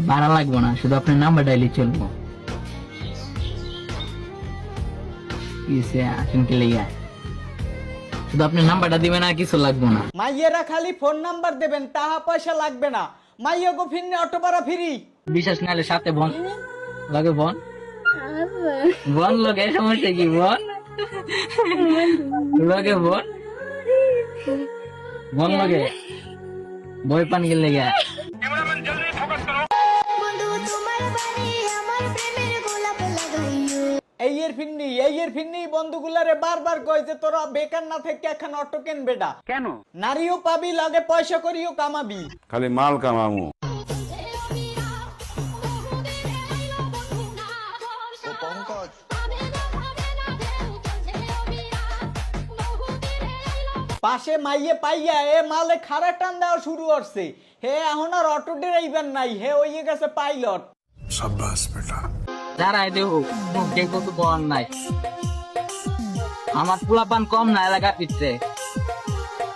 ভাড়া লাগবে না, শুধু আপনার নাম্বার ডাইলি চলবো। আসেন কি লেগে, শুধু আপনি নাম্বারটা দিবেন আর কিছু লাগবে না। মাইয়েরা খালি ফোন নাম্বার দেবেন, টাকা পয়সা লাগবে না। মাইয়া গো ফিরনে অটো ভাড়া ফ্রি। বিশ্বাস না হলে সাথে বোন লগে বোন বোন লগে সমস্যা কি বোন লগে বোন বোন লগে বই পান গেলে গে। এই এর ফিরনি বন্ধুগুলারে বারবার কই যে তোরা বেকার না থেকে এখন অটো কেন বেটা। কেন? নারীও পাবি, লাগে পয়সা করিও কামাবি। খালি মাল কামামু। পাশে মাইয়ে পাইয়া এ মালে খারা টান দেওয়া শুরু করছে। হে এখন আর অটো ড্রাইভার নাই, হে হইয়ে গেছে পাইলট। সাব্বাস বেটা। যারা দেখো দেখবো তো বল নাই, আমার পোলাপান কম না এলাকা পিছতে।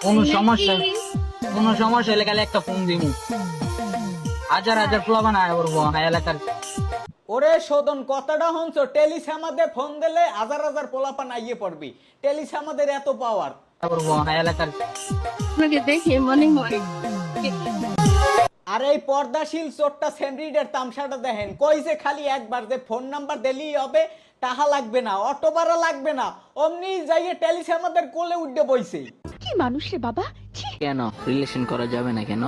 কোন সমস্যা হলে খালি একটা ফোন দিমু, হাজার হাজার পোলাপান আয় করবো এলাকার। ওরে শোধন কথাটা হনছ, টেলিসামাদে ফোন দিলে হাজার হাজার পোলাপান আইয়ে পড়বি। টেলিসামাদের এত পাওয়ার করবো এলাকার। দেখে মনে হয় আর এই পর্দাশীল চোরটা সেন্ড্রিডের তামসাটা দেখেন, কইছে খালি একবার যে ফোন নাম্বার দিলেই হবে, টাকা লাগবে না, অটো ভাড়া লাগবে না, অমনি যাইয়ে টেলিসামাদের কোলে উঠে বইছে। কি মানুষ রে বাবা। কেন রিলেশন করা যাবে না কেন?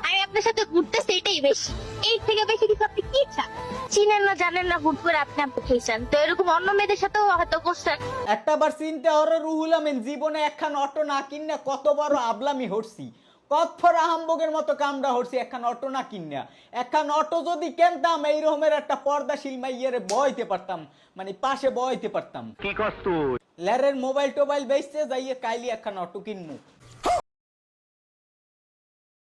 আমি আপনার সাথে ঘুরতেছি এটাই বেশি, এই থেকে বেশি কিছু আপনি কি চান? চিনেন না জানেন না, হুট করে আপনি খেয়েছেন, তো এরকম অন্য মেয়েদের সাথেও হয়তো করছেন। একটা বার চিন্তা হরে রুহুল আমিন জীবনে একখান অটো না কিনা কত বড় আবলামি হরছি, কতফর আহাম্বগের মতো কামড়া হরছি একখান অটো না কিনা। একখান অটো যদি কিনতাম এই রকমের একটা পর্দাশীল মাইয়ারে বইতে পারতাম, মানে পাশে বইতে পারতাম। কি কষ্ট লেরের মোবাইল টোবাইল বেচতে যাইয়ে কাইলি একখান অটো কিনমু।